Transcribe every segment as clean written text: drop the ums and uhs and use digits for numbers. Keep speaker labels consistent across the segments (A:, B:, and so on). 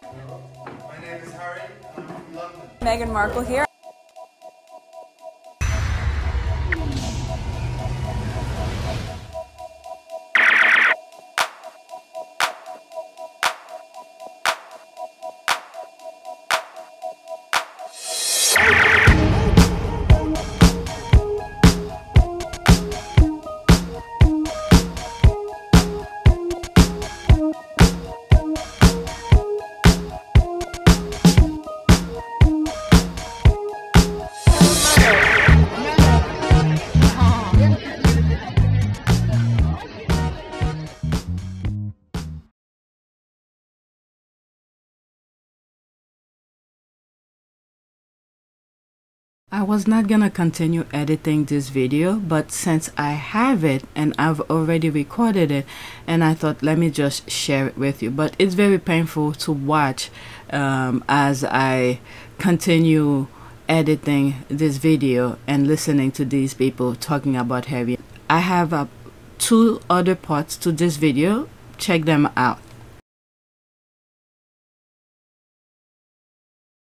A: My name is Harry. I'm from London.
B: Meghan Markle here.
C: I was not gonna continue editing this video, but since I have it and I've already recorded it, and I thought let me just share it with you. But it's very painful to watch as I continue editing this video and listening to these people talking about Harry. I have 2 other parts to this video. Check them out.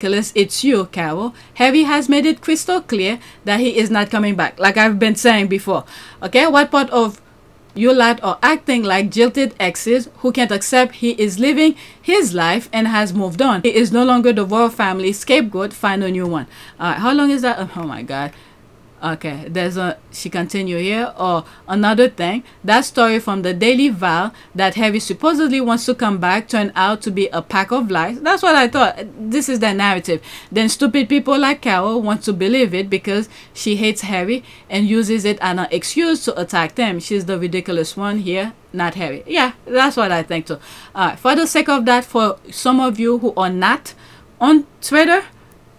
C: It's you, Carole. Harry has made it crystal clear that he is not coming back, like I've been saying before. Okay, what part of you lot are acting like jilted exes who can't accept he is living his life and has moved on? He is no longer the royal family scapegoat. Find a new one. How long is that? Oh my god. Okay, she continue here. Or another thing, that story from the Daily Val that Harry supposedly wants to come back turned out to be a pack of lies. That's what I thought. This is the narrative. Then stupid people like Carole want to believe it because she hates Harry and uses it as an excuse to attack them. She's the ridiculous one here, not Harry. Yeah, that's what I think too. For the sake of that, for some of you who are not on Twitter,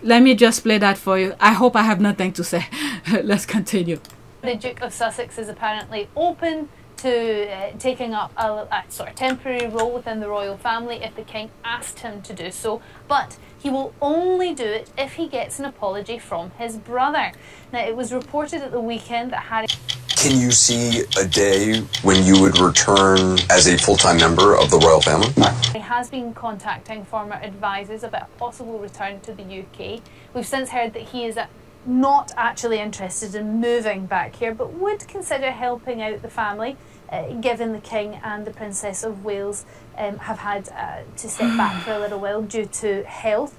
C: let me just play that for you. I hope I have nothing to say. Let's continue.
D: The Duke of Sussex is apparently open to taking up a sort of temporary role within the royal family if the king asked him to do so, but he will only do it if he gets an apology from his brother. Now, it was reported at the weekend that Harry...
E: Can you see a day when you would return as a full-time member of the royal family? No.
D: He has been contacting former advisors about a possible return to the UK. We've since heard that he is not actually interested in moving back here, but would consider helping out the family, given the King and the Princess of Wales have had to step back for a little while due to health.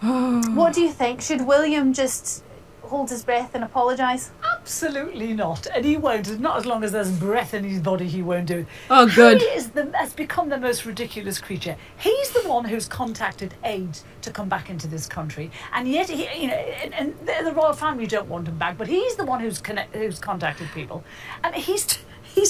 D: What do you think? Should William just hold his breath and apologise?
F: Absolutely not, and he won't. Not as long as there's breath in his body, he won't do it.
C: Oh, good.
F: Harry has become the most ridiculous creature. He's the one who's contacted aid to come back into this country, and yet he, and the royal family don't want him back. But he's the one who's contacted people, and he's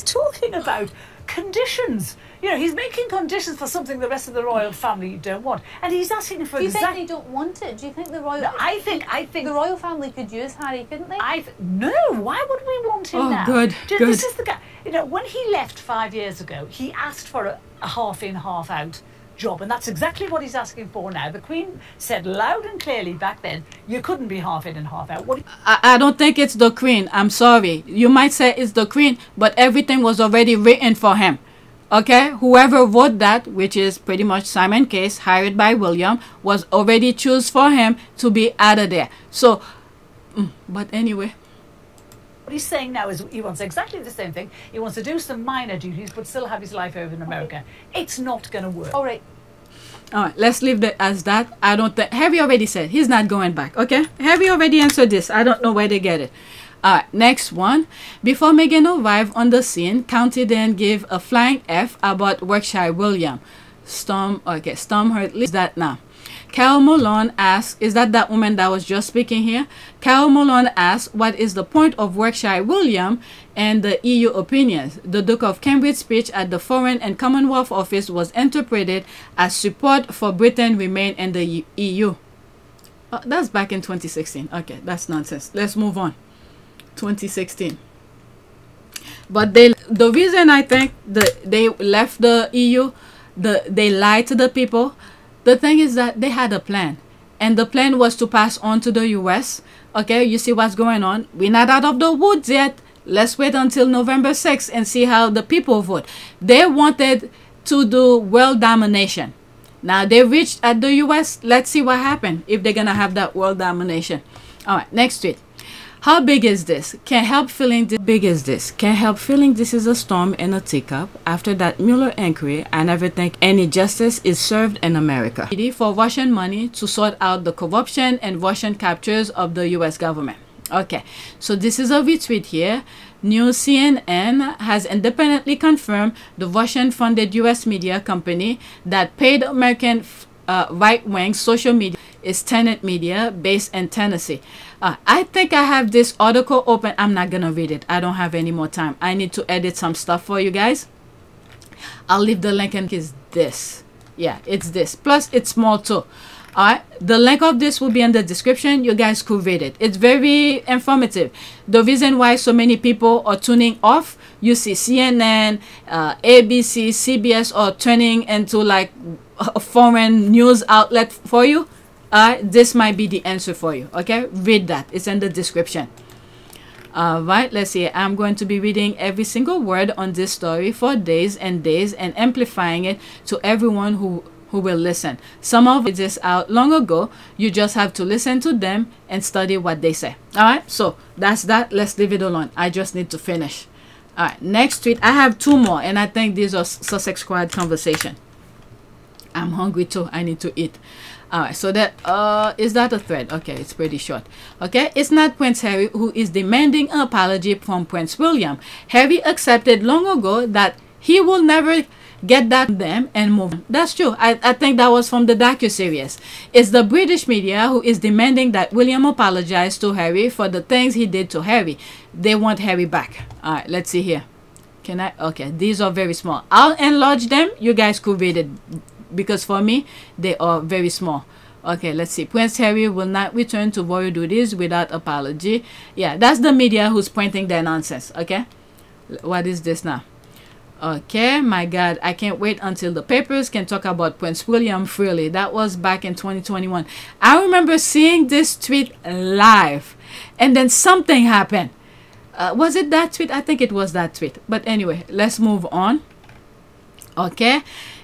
F: talking about conditions. He's making conditions for something the rest of the royal family don't want, and he's asking for.
D: Do you think they don't want it? Do you think the royal?
F: No, I think
D: the royal family could use Harry, couldn't they?
F: No. Why would we want him now?
C: Good.
F: This is the guy. When he left 5 years ago, he asked for a half-in, half-out job, and that's exactly what he's asking for now. The Queen said loud and clearly back then, you couldn't be half-in and half-out.
C: I don't think it's the Queen. I'm sorry. You might say it's the Queen, but everything was already written for him. Okay, whoever wrote that, which is pretty much Simon Case, hired by William, was already choose for him to be out of there. So, but anyway.
F: What he's saying now is he wants exactly the same thing. He wants to do some minor duties, but still have his life over in America. It's not going to work.
D: All right.
C: All right, let's leave that as that. I don't think... Harry already said he's not going back, okay? Harry already answered this. I don't know where they get it. All right, next one. Before Meghan arrived on the scene, Cunty then gave a flying F about Yorkshire William. Storm heard that now. Carole Malone asks, is that woman that was just speaking here? Carole Malone asks, what is the point of Yorkshire William and the EU opinions? The Duke of Cambridge speech at the Foreign and Commonwealth Office was interpreted as support for Britain remain in the EU. Oh, that's back in 2016. Okay, that's nonsense. Let's move on. 2016. But the reason I think they left the EU, they lied to the people. The thing is that they had a plan, and the plan was to pass on to the US. Okay, you see what's going on. We're not out of the woods yet. Let's wait until November 6th and see how the people vote. They wanted to do world domination. Now they reached at the US. Let's see what happened if they're gonna have that world domination. All right, next tweet. How big is this? Can't help feeling this. Big is this? Can't help feeling this is a storm in a teacup. After that Mueller inquiry, I never think any justice is served in America. For Russian money to sort out the corruption and Russian captures of the US government. Okay, so this is a retweet here. News CNN has independently confirmed the Russian-funded US media company that paid American right-wing social media is Tenet Media, based in Tennessee. I think I have this article open. I'm not gonna read it. I don't have any more time. I need to edit some stuff for you guys. I'll leave the link in. Is this? Yeah, it's this. Plus, it's small too. Alright, the link of this will be in the description. You guys could read it. It's very informative. The reason why so many people are tuning off, you see CNN, ABC, CBS are turning into like a foreign news outlet for you. This might be the answer for you. Okay, read that. It's in the description. Alright, let's see. I'm going to be reading every single word on this story for days and days and amplifying it to everyone who will listen. Some of it is out long ago. You just have to listen to them and study what they say. All right, so that's that. Let's leave it alone. I just need to finish. All right, next tweet. I have two more, and I think these are Sussex Squad conversation. I'm hungry too. I need to eat. All right, so that is that a thread? Okay, it's pretty short. Okay, it's not Prince Harry who is demanding an apology from Prince William. Harry accepted long ago that he will never get that them and move on. That's true. I think that was from the docu-series. It's the British media who is demanding that William apologize to Harry for the things he did to Harry. They want Harry back. All right, let's see here. Can I? Okay, these are very small. I'll enlarge them. You guys could read it because for me, they are very small. Okay, let's see. Prince Harry will not return to royal duties without apology. Yeah, that's the media who's printing their nonsense. Okay, what is this now? Okay, my God, I can't wait until the papers can talk about Prince William freely. That was back in 2021. I remember seeing this tweet live, and then something happened. Was it that tweet? I think it was that tweet. But anyway, let's move on. Okay,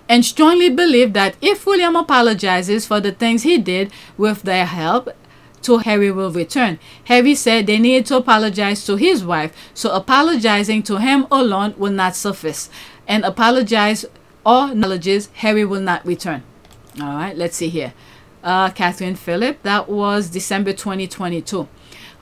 C: and strongly believe that if William apologizes for the things he did with their help, to Harry will return. Harry said they needed to apologize to his wife, so apologizing to him alone will not suffice. And apologize or acknowledges Harry will not return. All right, let's see here. Catherine Phillip, that was December 2022.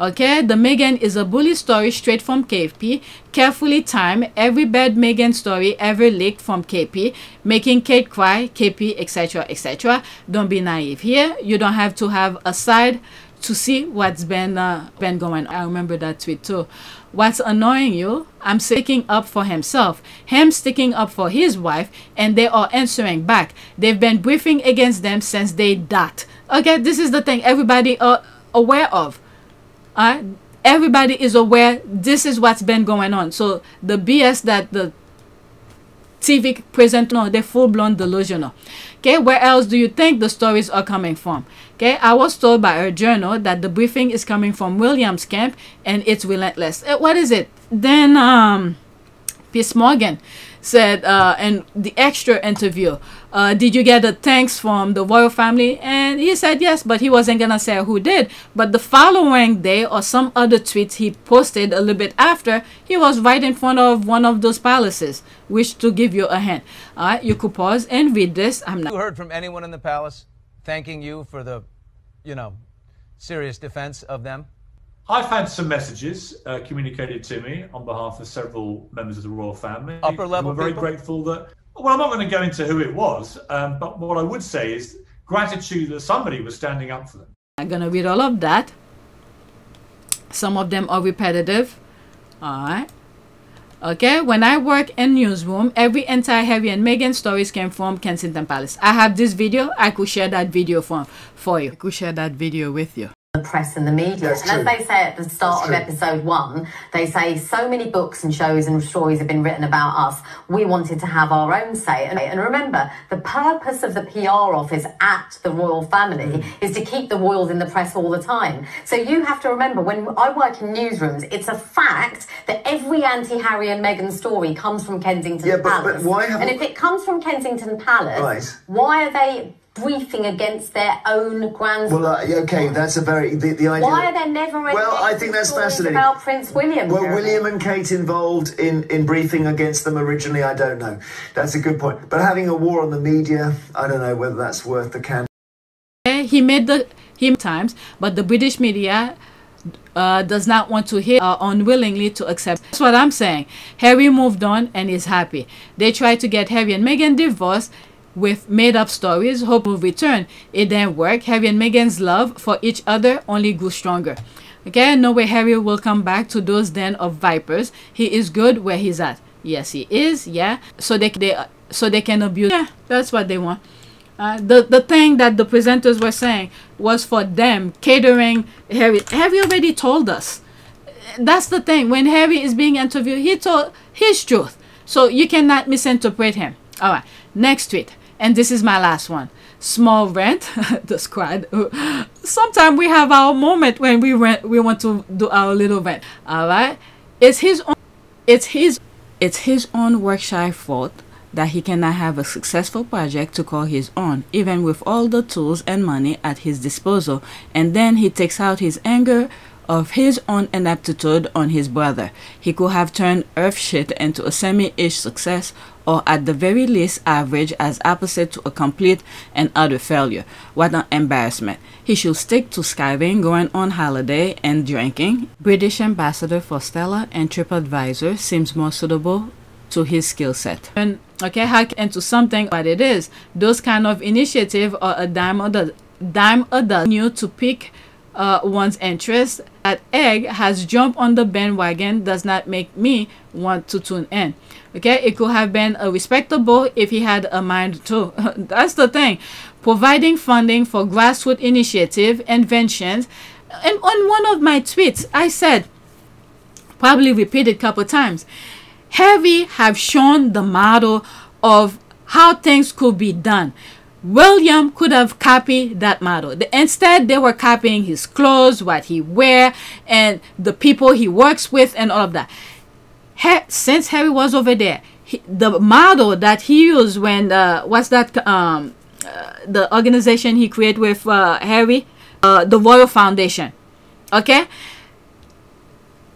C: Okay, the Meghan is a bully story straight from KP, carefully timed, every bad Meghan story ever leaked from KP, making Kate cry, KP, etc., etc. Don't be naive here. You don't have to have a side to see what's been going. I remember that tweet too. What's annoying you? I'm sticking up for himself, him sticking up for his wife, and they are answering back. They've been briefing against them since they dot. Okay, this is the thing everybody are aware of. Everybody is aware this is what's been going on. So the BS that the TV present, no, they're full-blown delusional. Okay, where else do you think the stories are coming from? Okay, I was told by a journal that the briefing is coming from William's camp and it's relentless. What is it? Then Piers Morgan said in the extra interview, did you get a thanks from the royal family? And he said yes, but he wasn't gonna say who did. But the following day or some other tweets he posted a little bit after, he was right in front of one of those palaces, which to give you a hint. All right, you could pause and read this. I'm not.
B: You heard from anyone in the palace thanking you for the, serious defense of them?
G: I've had some messages communicated to me on behalf of several members of the royal family.
B: Upper level
G: we're very grateful that, well, I'm not going to go into who it was, but what I would say is gratitude that somebody was standing up for them.
C: I'm going to read all of that. Some of them are repetitive. All right. Okay, when I work in newsroom, every anti-Harry and Meghan stories came from Kensington Palace. I have this video. I could share that video for you. I could share that video with you.
H: the press and the media.
I: That's
H: and as
I: true.
H: they say at the start of episode 1, they say so many books and shows and stories have been written about us. We wanted to have our own say. And remember, the purpose of the PR office at the royal family is to keep the royals in the press all the time. So you have to remember, when I work in newsrooms, it's a fact that every anti-Harry and Meghan story comes from Kensington Palace.
I: But why
H: and if it comes from Kensington Palace, why are they briefing against their own grandson?
I: Well, okay, that's a very... The idea...
H: Why are there never any
I: I think that's fascinating.
H: about Prince William?
I: Were William and Kate involved in briefing against them originally? I don't know. That's a good point. But having a war on the media, I don't know whether that's worth the candle.
C: He made times, but the British media does not want to hear, unwillingly to accept. That's what I'm saying. Harry moved on and is happy. They tried to get Harry and Meghan divorced with made-up stories, hope will return. It didn't work. Harry and Meghan's love for each other only grew stronger. Okay, no way Harry will come back to those den of vipers. He is good where he's at. Yes, he is. Yeah, so they can abuse. Yeah, that's what they want. The thing that the presenters were saying was for them catering Harry. Harry already told us. That's the thing. When Harry is being interviewed, he told his truth. So you cannot misinterpret him. All right, next tweet. And this is my last one. Small rant. The squad. Sometimes we have our moment when we want to do our little rant. All right. It's his own work-shy fault that he cannot have a successful project to call his own, even with all the tools and money at his disposal. And then he takes out his anger of his own ineptitude on his brother. He could have turned earth shit into a semi-ish success, or at the very least average, as opposite to a complete and utter failure. What an embarrassment. He should stick to skiving, going on holiday and drinking. British ambassador for Stella and TripAdvisor seems more suitable to his skill set. And okay, hack into something, but it is. Those kind of initiative or a dime a dozen new to pick one's interest. That egg has jumped on the bandwagon does not make me want to tune in. Okay, it could have been a respectable if he had a mind too. That's the thing. Providing funding for grassroots initiative inventions. And on one of my tweets, I said, probably repeated a couple times, Harry have shown the model of how things could be done. William could have copied that model. Instead, they were copying his clothes, what he wear, and the people he works with, and all of that. Since Harry was over there, the model that he used when what's that? The organization he created with Harry, the Royal Foundation. Okay,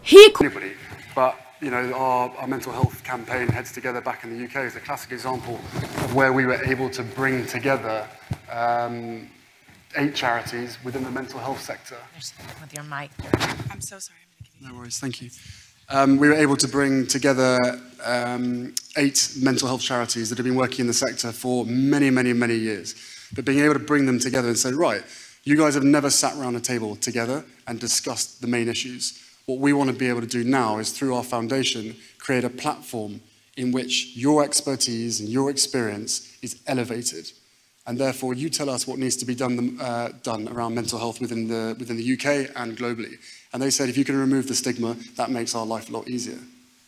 C: he could.
J: But you know, our mental health campaign, Heads Together, back in the UK, is a classic example of where we were able to bring together 8 charities within the mental health sector.
K: With your mic. I'm so sorry.
J: No worries, thank you. We were able to bring together 8 mental health charities that have been working in the sector for many, many, many years. But being able to bring them together and say, right, you guys have never sat around a table together and discussed the main issues. What we want to be able to do now is, through our foundation, create a platform in which your expertise and your experience is elevated. And therefore, you tell us what needs to be done around mental health within the UK and globally. And they said, if you can remove the stigma, that makes our life a lot easier.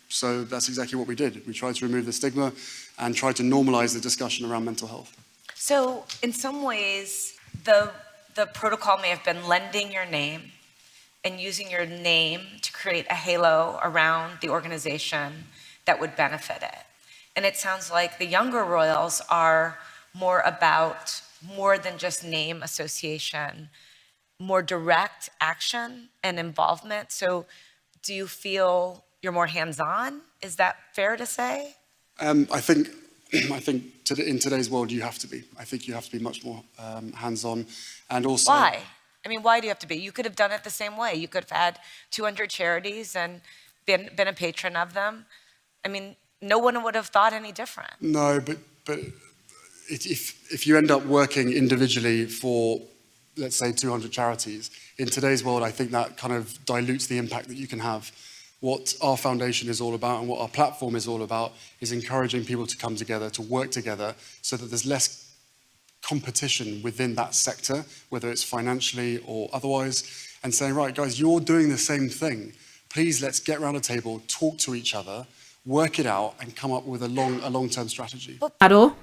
J: So that's exactly what we did. We tried to remove the stigma and tried to normalize the discussion around mental health.
K: So in some ways, the protocol may have been lending your name and using your name to create a halo around the organization that would benefit it. And it sounds like the younger royals are more about more than just name association, more direct action and involvement. So do you feel you're more hands-on? Is that fair to say?
J: I think in today's world, you have to be. I think you have to be much more hands-on. And also...
K: Why? I mean, why do you have to be? You could have done it the same way. You could have had 200 charities and been a patron of them. I mean, no one would have thought any different.
J: No, but if you end up working individually for, let's say, 200 charities, in today's world, I think that kind of dilutes the impact that you can have. What our foundation is all about and what our platform is all about is encouraging people to come together, to work together, so that there's less competition within that sector, whether it's financially or otherwise, and saying, right, guys, you're doing the same thing. Please, let's get around a table, talk to each other, work it out, and come up with a long-term strategy.
C: Model,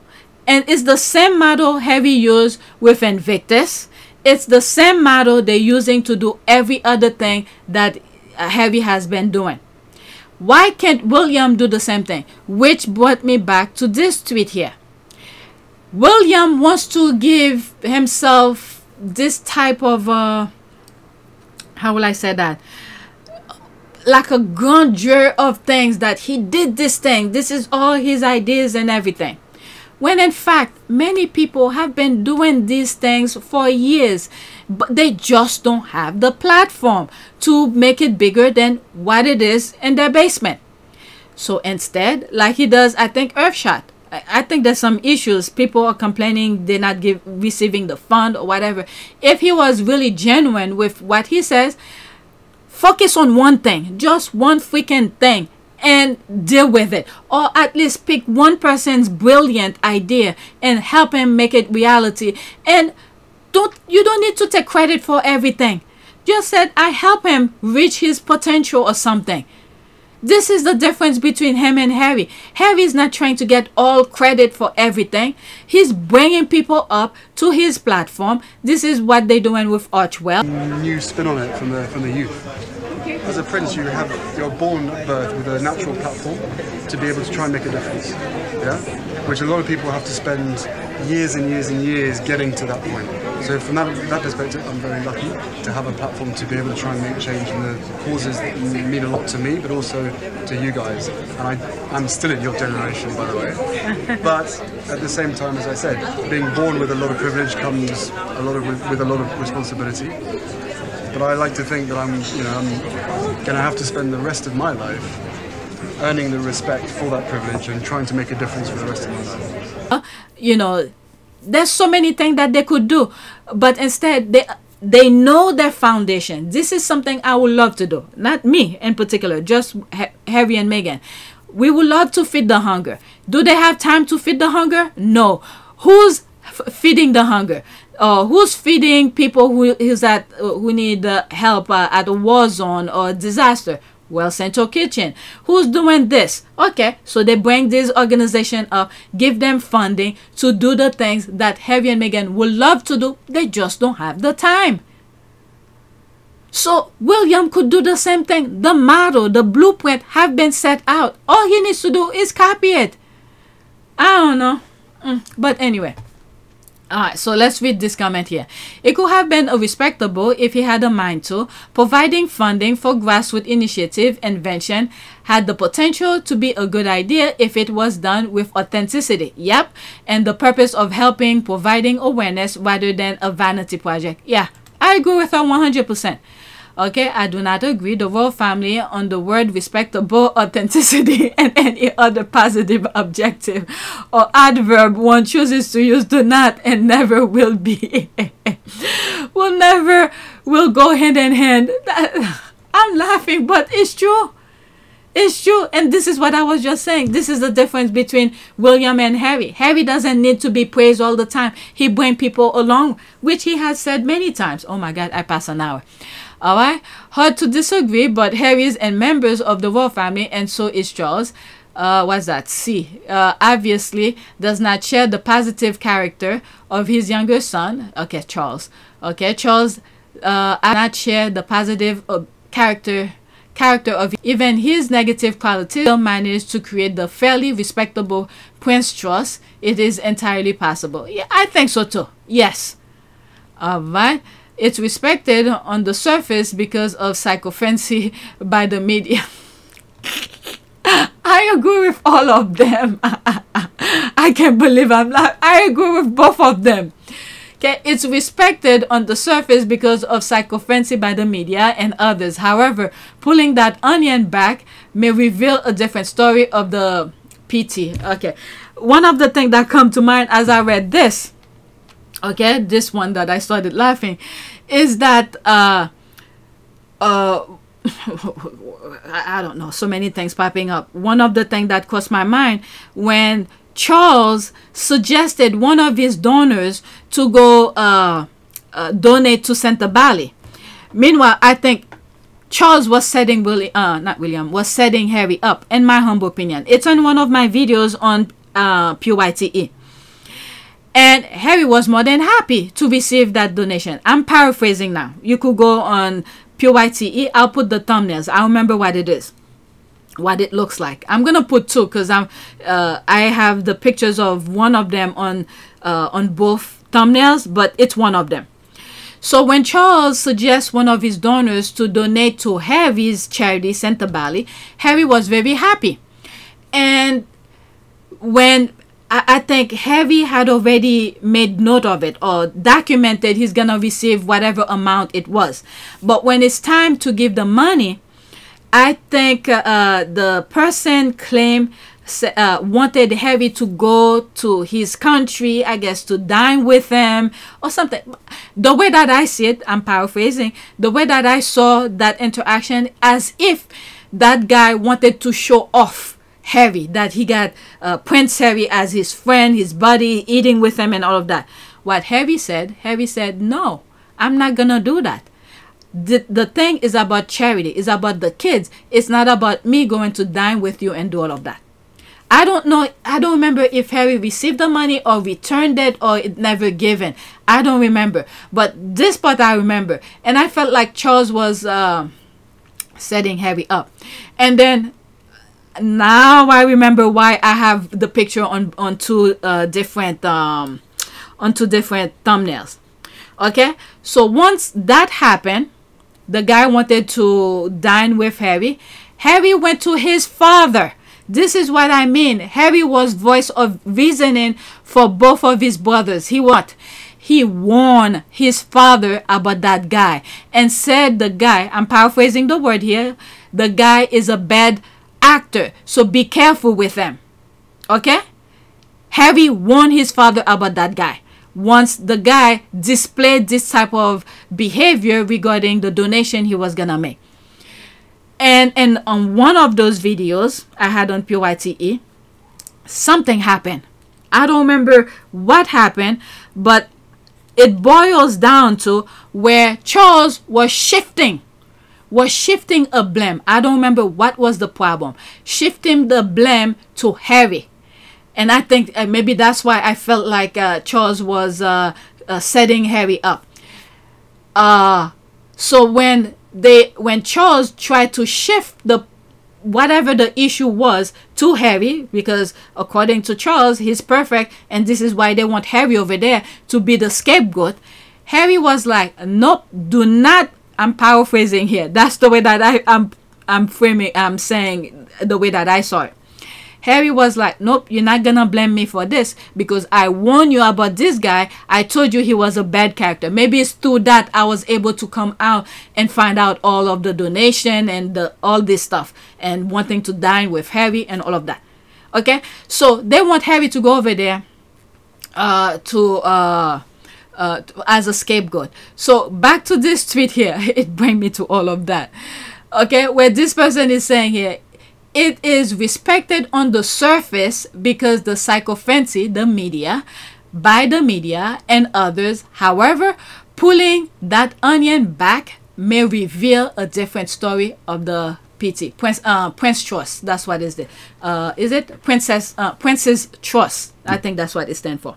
C: and it's the same model Heavy used with Invictus. It's the same model they're using to do every other thing that Heavy has been doing. Why can't William do the same thing? Which brought me back to this tweet here. William wants to give himself this type of how will I say that, like a grandeur of things, that he did this thing, this is all his ideas and everything, when in fact many people have been doing these things for years, but they just don't have the platform to make it bigger than what it is in their basement. So instead, like he does, I think Earthshot, I think there's some issues. People are complaining they're not receiving the fund or whatever. If he was really genuine with what he says, focus on one thing, just one freaking thing, and deal with it. Or at least pick one person's brilliant idea and help him make it reality. And you don't need to take credit for everything. Just said, I help him reach his potential or something. This is the difference between him and Harry. Harry is not trying to get all credit for everything. He's bringing people up to his platform. This is what they're doing with Archewell.
J: New spin on it from the youth. As a prince, you're born at birth with a natural platform to be able to try and make a difference. Yeah, which a lot of people have to spend years and years and years getting to that point. So from that perspective, I'm very lucky to have a platform to be able to try and make change in the causes that mean a lot to me, but also to you guys. And I'm still in your generation, by the way. But at the same time, as I said, being born with a lot of privilege comes with a lot of responsibility. But I like to think that I'm going to have to spend the rest of my life earning the respect for that privilege and trying to make a difference for the rest of my life. There's so many things that they could do, but instead they know their foundation. This is something I would love to do. Not me in particular, just Harry and Meghan. We would love to feed the hunger. Do they have time to feed the hunger? No. Who's feeding the hunger? Who's feeding people who need help at a war zone or disaster? Well, Central Kitchen. Who's doing this? Okay, so they bring this organization up, give them funding to do the things that Harry and Meghan would love to do. They just don't have the time. So William could do the same thing. The model, the blueprint have been set out. All he needs to do is copy it. I don't know. But anyway. Alright, so let's read this comment here. It could have been a respectable if he had a mind to. Providing funding for grassroots initiative invention had the potential to be a good idea if it was done with authenticity. Yep, and the purpose of helping, providing awareness rather than a vanity project. Yeah, I agree with her 100%. Okay, I do not agree. The royal family on the word respectable, authenticity, and any other positive adjective or adverb one chooses to use do not and never will be. will go hand in hand. I'm laughing, but it's true. It's true. And this is what I was just saying. This is the difference between William and Harry. Harry doesn't need to be praised all the time. He brings people along, which he has said many times. Oh my God, I passed an hour. Alright, hard to disagree, but Harry is and members of the royal family, and so is Charles. What's that? C. Obviously does not share the positive character of his younger son. Okay, Charles. Okay, Charles not share the positive character of even his negative qualities. Still managed to create the fairly respectable Prince Trust. It is entirely possible. Yeah, I think so too. Yes. Alright. It's respected on the surface because of psychophancy by the media. I agree with all of them. I can't believe I'm laughing. I agree with both of them. Okay, it's respected on the surface because of psychophancy by the media and others. However, pulling that onion back may reveal a different story of the PT. Okay, one of the things that come to mind as I read this, okay, this one that I started laughing, is that I don't know, so many things popping up. One of the things that crossed my mind when
C: Charles suggested one of his donors to go donate to Santa Bali. Meanwhile, I think Charles was setting was setting Harry up, in my humble opinion. It's on one of my videos on PYTE. And Harry was more than happy to receive that donation. I'm paraphrasing now. You could go on PYTE. I'll put the thumbnails. I remember what it is, what it looks like. I'm gonna put two because I have the pictures of one of them on both thumbnails, but it's one of them. So when Charles suggests one of his donors to donate to Harry's charity, Santa Bali, Harry was very happy. And when I think Harry had already made note of it or documented he's gonna receive whatever amount it was. But when it's time to give the money, I think the person claimed wanted Harry to go to his country, I guess, to dine with him or something. The way that I see it, I'm paraphrasing, the way that I saw that interaction, as if that guy wanted to show off Harry, that he got Prince Harry as his friend, his buddy, eating with him and all of that. What Harry said, no, I'm not gonna do that. The thing is about charity, it's about the kids. It's not about me going to dine with you and do all of that. I don't know, I don't remember if Harry received the money or returned it or it never given. I don't remember. But this part I remember. And I felt like Charles was setting Harry up. And then now I remember why I have the picture on two different thumbnails. Okay, so once that happened, the guy wanted to dine with Harry. Harry went to his father. This is what I mean. Harry was voice of reasoning for both of his brothers. He warned his father about that guy and said the guy, I'm paraphrasing the word here, the guy is a bad actor, so be careful with him. Okay? Harry warned his father about that guy once the guy displayed this type of behavior regarding the donation he was gonna make. And on one of those videos I had on PYTE, something happened. I don't remember what happened, but it boils down to where Charles was shifting a blame. I don't remember what was the problem. Shifting the blame to Harry. And I think maybe that's why I felt like Charles was setting Harry up. So when Charles tried to shift whatever the issue was to Harry, because according to Charles, he's perfect, and this is why they want Harry over there to be the scapegoat. Harry was like, nope, do not. I'm paraphrasing here. That's the way that I'm saying the way that I saw it. Harry was like, nope, you're not gonna blame me for this because I warned you about this guy. I told you he was a bad character. Maybe it's through that I was able to come out and find out all of the donation and all this stuff and wanting to dine with Harry and all of that. Okay, so they want Harry to go over there as a scapegoat. So back to this tweet here. It brings me to all of that. Okay, where this person is saying here, it is respected on the surface because the psychophancy, the media, by the media and others. However, pulling that onion back may reveal a different story of the PT. Prince Trust. That's what is it. Is it Princess Trust? I think that's what it stands for.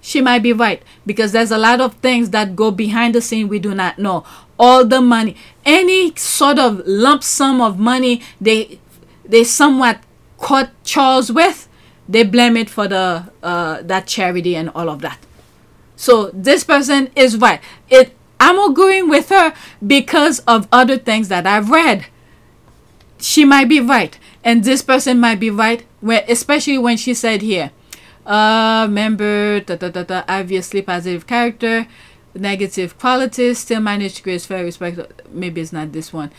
C: She might be right because there's a lot of things that go behind the scene we do not know. All the money, any sort of lump sum of money they somewhat caught Charles with, they blame it for that charity and all of that. So this person is right. I'm agreeing with her because of other things that I've read. She might be right, and this person might be right, especially when she said here, member, obviously positive character, negative qualities, still managed to create fair respect. Maybe it's not this one.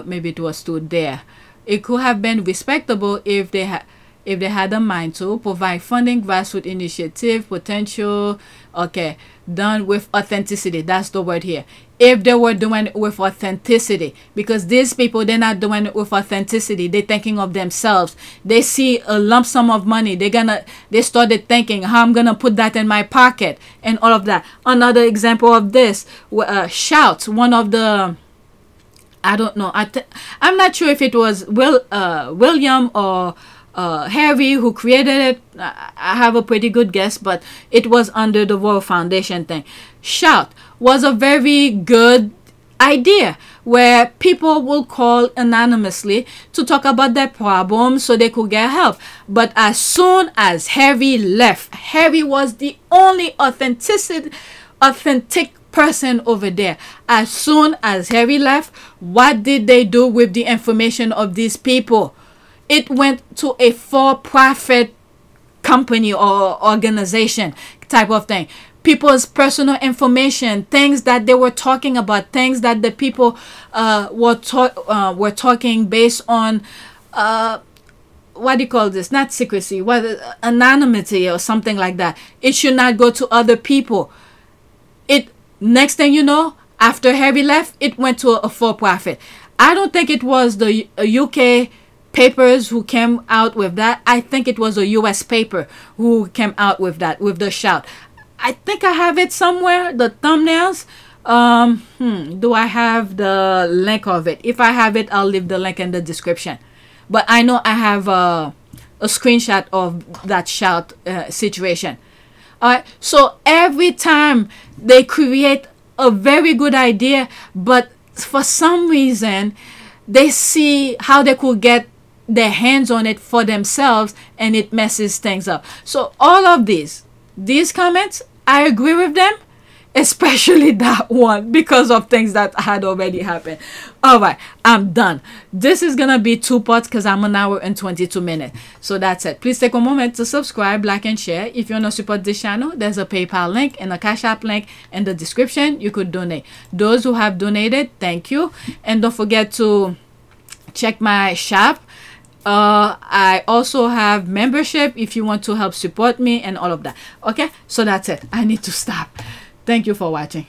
C: Maybe it was stood there. It could have been respectable if they had if they had a mind to provide funding, grassroots initiative, potential, okay, done with authenticity. That's the word here. If they were doing it with authenticity, because these people, they're not doing it with authenticity. They're thinking of themselves. They see a lump sum of money. They started thinking, how I'm gonna put that in my pocket and all of that. Another example of this, Shout, one of the, I don't know, I'm not sure if it was William or Harry who created it. I have a pretty good guess, but it was under the Royal Foundation thing. Shout was a very good idea where people will call anonymously to talk about their problems so they could get help. But as soon as Harry left, Harry was the only authentic person over there. As soon as Harry left, what did they do with the information of these people? It went to a for-profit company or organization type of thing. People's personal information, things that they were talking about, things that the people were talking based on, what do you call this? Not secrecy, anonymity or something like that. It should not go to other people. Next thing you know, after Harry left, it went to a for-profit. I don't think it was the UK papers who came out with that. I think it was a US paper who came out with that, with the Shout. I think I have it somewhere, the thumbnails. Do I have the link of it? If I have it, I'll leave the link in the description. But I know I have a screenshot of that Shout situation. Alright, so every time they create a very good idea, but for some reason they see how they could get their hands on it for themselves, and it messes things up. So all of these comments, I agree with them, especially that one, because of things that had already happened. All right, I'm done. This is gonna be 2 parts because I'm 1 hour and 22 minutes. So that's it. Please take a moment to subscribe, like, and share. If you want to support this channel, there's a PayPal link and a Cash App link in the description. You could donate. Those who have donated, thank you. And don't forget to check my shop. I also have membership if you want to help support me and all of that. Okay, so that's it. I need to stop. Thank you for watching.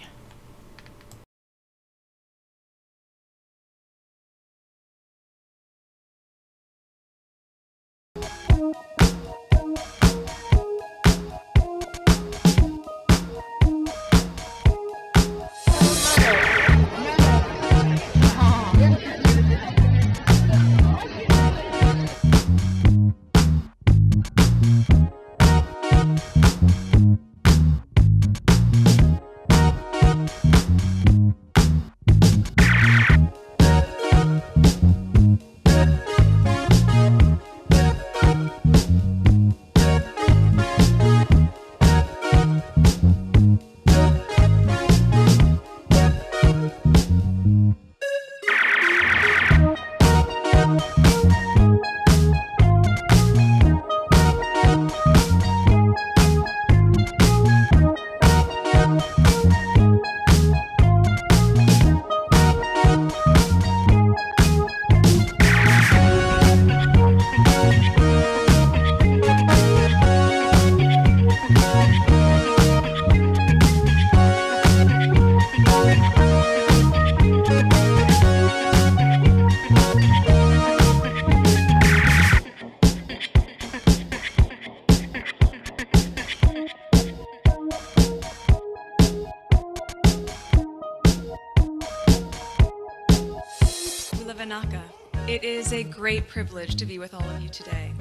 L: It is a great privilege to be with all of you today.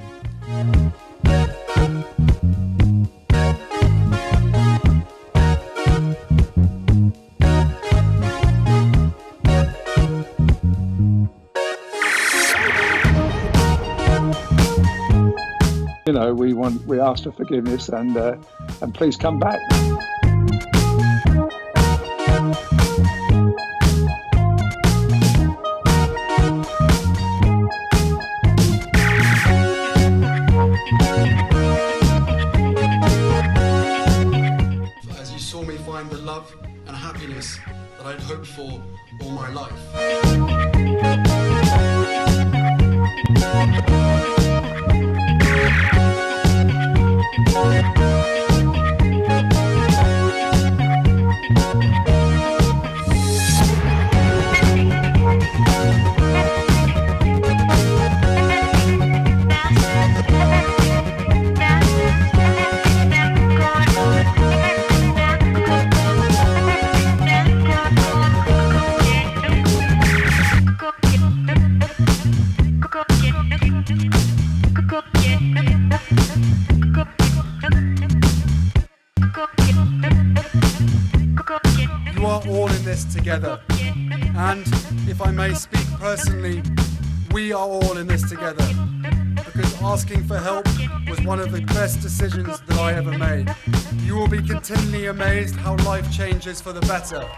M: You know, we ask for forgiveness and please come back.
J: As you saw me find the love and happiness that I'd hoped for all my life.
N: You are all in this together. And if I may speak personally, we are all in this together. Because asking for help was one of the best decisions that I ever made. You will be continually amazed how life changes for the better